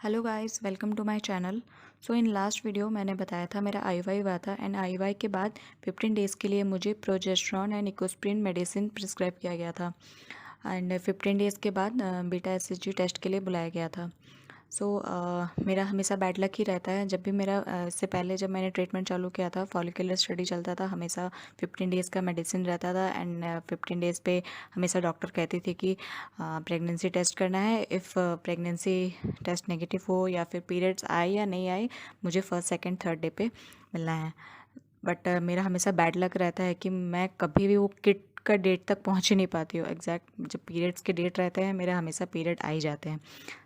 Hello guys, welcome to my channel. So in last video मैंने बताया था मेरा आईवाई हुआ था एंड आईवाई के बाद 15 डेज़ के लिए मुझे progesterone and Ecosprin medicine prescribe किया गया था एंड 15 डेज़ के बाद बीटा एसएचजी टेस्ट के लिए बुलाया गया था। सो मेरा हमेशा बैड लक ही रहता है। जब भी मेरा इससे पहले जब मैंने ट्रीटमेंट चालू किया था, फॉलिकुलर स्टडी चलता था, हमेशा 15 डेज़ का मेडिसिन रहता था एंड 15 डेज़ पे हमेशा डॉक्टर कहती थी कि प्रेगनेंसी टेस्ट करना है। इफ़ प्रेगनेंसी टेस्ट नेगेटिव हो या फिर पीरियड्स आए या नहीं आए, मुझे फर्स्ट सेकंड थर्ड डे पे मिलना है। बट मेरा हमेशा बैड लक रहता है कि मैं कभी भी वो किट का डेट तक पहुंच ही नहीं पाती हूँ। एग्जैक्ट जब पीरियड्स के डेट रहते हैं, मेरे हमेशा पीरियड आ ही जाते हैं।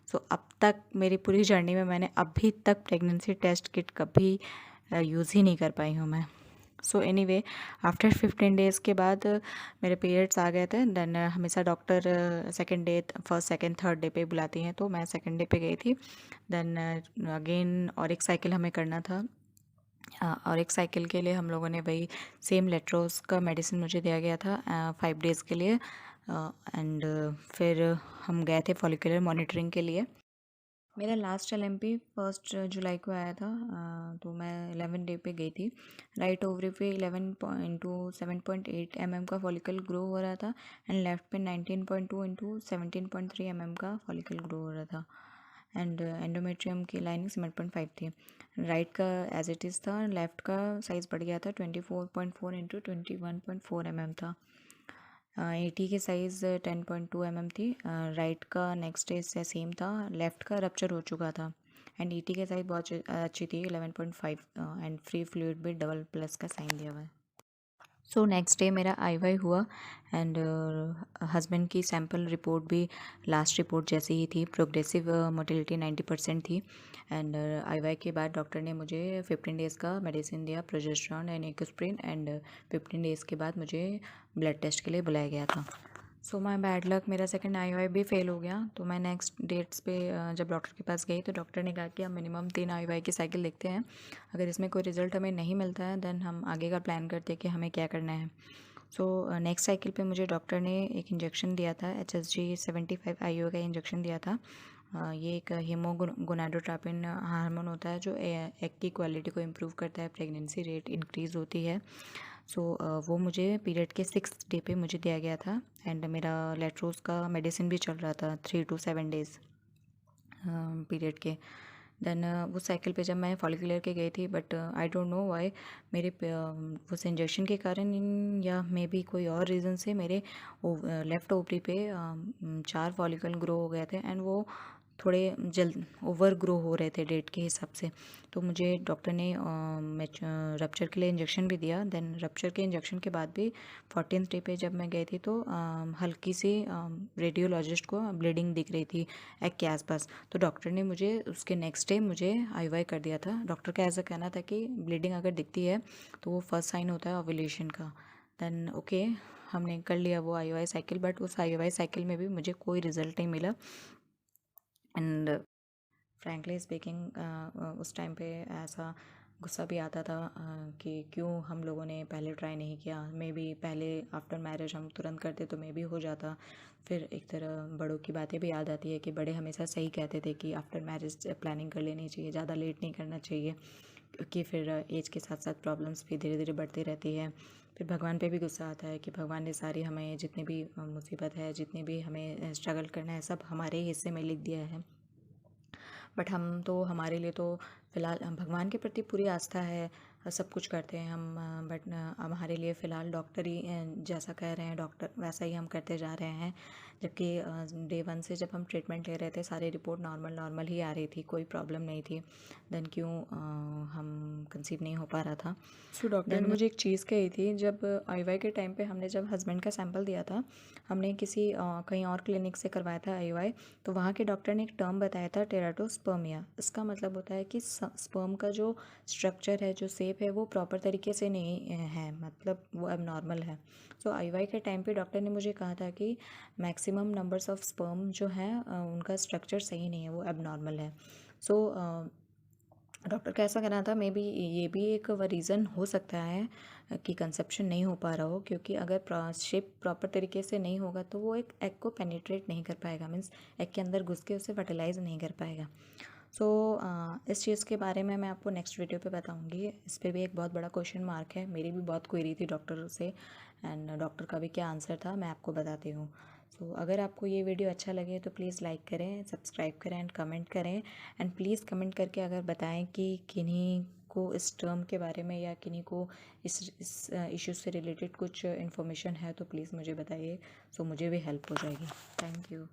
सो अब तक मेरी पूरी जर्नी में मैंने अभी तक प्रेगनेंसी टेस्ट किट कभी यूज़ ही नहीं कर पाई हूँ मैं। सो एनीवे, आफ्टर 15 डेज़ के बाद मेरे पीरियड्स आ गए थे। देन हमेशा doctor second day, first second third day पे बुलाती हैं, तो मैं सेकंड डे पे गई थी। देन अगेन और एक साइकिल हमें करना था। और एक साइकिल के लिए हम लोगों ने वही सेम लेट्रोस का मेडिसिन मुझे दिया गया था 5 डेज़ के लिए। एंड फिर हम गए थे फॉलिकुलर मॉनिटरिंग के लिए। मेरा लास्ट एलएमपी 1 जुलाई को आया था। तो मैं 11 डे पे गई थी। राइट ओवरी पे 11 इंटू 7.8 का फॉलिकल ग्रो हो रहा था एंड लेफ्ट पे 19.2 इंटू 17.3 का फॉलिकल ग्रो हो रहा था एंड एंडोमेट्रियम की लाइनिंग 7.5 थी। राइट का एज इट इज़ था, लेफ्ट का साइज़ बढ़ गया था, 24.4 इंटू 21.4 था। 80 की साइज़ 10.2 थी। राइट का नेक्स्ट डे से सेम था, लेफ़्ट का रप्चर हो चुका था एंड 80 की साइज़ बहुत अच्छी थी, 11.5 एंड फ्री फ्लूइड भी डबल प्लस का साइन दिया हुआ है। सो नेक्स्ट डे मेरा आईवाई हुआ एंड हस्बैंड की सैम्पल रिपोर्ट भी लास्ट रिपोर्ट जैसी ही थी। प्रोग्रेसिव मोटिलिटी 90% थी एंड आईवाई के बाद डॉक्टर ने मुझे 15 डेज़ का मेडिसिन दिया, progesterone and Ecosprin and 15 days के बाद मुझे ब्लड टेस्ट के लिए बुलाया गया था। सो माई बैड लक, मेरा सेकंड आईवाई भी फेल हो गया। तो मैं नेक्स्ट डेट्स पे जब डॉक्टर के पास गई तो डॉक्टर ने कहा कि हम मिनिमम 3 आईवाई की साइकिल देखते हैं। अगर इसमें कोई रिज़ल्ट हमें नहीं मिलता है देन हम आगे का प्लान करते हैं कि हमें क्या करना है। सो नेक्स्ट साइकिल पे मुझे डॉक्टर ने एक इंजेक्शन दिया था, HSG 75 IU का इंजेक्शन दिया था। ये एक हीमोगोनाडोट्रोपिन हार्मोन होता है जो एग की क्वालिटी को इम्प्रूव करता है, प्रेगनेंसी रेट इंक्रीज़ होती है। सो वो मुझे पीरियड के 6th डे पे मुझे दिया गया था एंड मेरा लेट्रोस का मेडिसिन भी चल रहा था 3 to 7 डेज़ पीरियड के। देन वो साइकिल पे जब मैं फॉलिकुलर के गई थी, but I don't know why मेरे उस इंजेक्शन के कारण या मे बी कोई और रीज़न से मेरे लेफ़्ट ओवरी पे 4 फॉलिकल ग्रो हो गए थे एंड वो थोड़े जल्द ओवर ग्रो हो रहे थे डेट के हिसाब से। तो मुझे डॉक्टर ने रप्चर के लिए इंजेक्शन भी दिया। देन रप्चर के इंजेक्शन के बाद भी 14th डे पे जब मैं गई थी तो हल्की सी रेडियोलॉजिस्ट को ब्लीडिंग दिख रही थी एग के आसपास। तो डॉक्टर ने मुझे उसके नेक्स्ट डे मुझे आईवाई कर दिया था। डॉक्टर का ऐसा कहना था कि ब्लीडिंग अगर दिखती है तो वो फर्स्ट साइन होता है ओव्यूलेशन का। देन ओके, हमने कर लिया वो आईवाई साइकिल, बट उस आईवाई साइकिल में भी मुझे कोई रिजल्ट नहीं मिला एंड फ्रैंकली स्पीकिंग उस टाइम पे ऐसा गुस्सा भी आता था कि क्यों हम लोगों ने पहले ट्राई नहीं किया। मे बी पहले आफ्टर मैरिज हम तुरंत करते तो मे बी हो जाता। फिर एक तरह बड़ों की बातें भी याद आती है कि बड़े हमेशा सही कहते थे कि आफ्टर मैरिज प्लानिंग कर लेनी चाहिए, ज़्यादा लेट नहीं करना चाहिए, क्योंकि फिर एज के साथ साथ प्रॉब्लम्स भी धीरे धीरे बढ़ती रहती है। फिर भगवान पे भी गुस्सा आता है कि भगवान ने सारी हमें जितनी भी मुसीबत है, जितनी भी हमें स्ट्रगल करना है, सब हमारे ही हिस्से में लिख दिया है। बट हम तो हमारे लिए तो फ़िलहाल भगवान के प्रति पूरी आस्था है, सब कुछ करते हैं हम, बट हमारे लिए फ़िलहाल डॉक्टर ही जैसा कह रहे हैं डॉक्टर वैसा ही हम करते जा रहे हैं। जबकि डे 1 से जब हम ट्रीटमेंट ले रहे थे सारी रिपोर्ट नॉर्मल ही आ रही थी, कोई प्रॉब्लम नहीं थी। देन क्यों हम कंसीव नहीं हो पा रहा था। सो डॉक्टर ने मुझे एक चीज़ कही थी, जब आईवाई के टाइम पे हमने जब हस्बैंड का सैंपल दिया था, हमने किसी कहीं और क्लिनिक से करवाया था आईवाई। तो वहाँ के डॉक्टर ने एक टर्म बताया था, टेराटोस्पर्मिया। इसका मतलब होता है कि स्पर्म का जो स्ट्रक्चर है, जो शेप है, वो प्रॉपर तरीके से नहीं है, मतलब वो एबनॉर्मल है। सो आईवाई के टाइम पे डॉक्टर ने मुझे कहा था कि मैक्सिमम नंबर्स ऑफ स्पर्म जो हैं उनका स्ट्रक्चर सही नहीं है, वो एबनॉर्मल है। सो डॉक्टर का ऐसा कहना था, मे बी ये भी एक रीज़न हो सकता है कि कंसेप्शन नहीं हो पा रहा हो, क्योंकि अगर शेप प्रॉपर तरीके से नहीं होगा तो वो एक एग को पेनिट्रेट नहीं कर पाएगा, मीन्स एग के अंदर घुस के उसे फर्टिलाइज नहीं कर पाएगा। सो इस चीज़ के बारे में मैं आपको नेक्स्ट वीडियो पे बताऊंगी। इस पे भी एक बहुत बड़ा क्वेश्चन मार्क है, मेरी भी बहुत क्वेरी थी डॉक्टर से, एंड डॉक्टर का भी क्या आंसर था मैं आपको बताती हूँ। सो अगर आपको ये वीडियो अच्छा लगे तो प्लीज़ लाइक करें, सब्सक्राइब करें एंड कमेंट करें। एंड प्लीज़ कमेंट करके अगर बताएं कि किन्हीं को इस टर्म के बारे में या किन्हीं को इस इशू से रिलेटेड कुछ इन्फॉर्मेशन है तो प्लीज़ मुझे बताइए, सो मुझे भी हेल्प हो जाएगी। Thank you.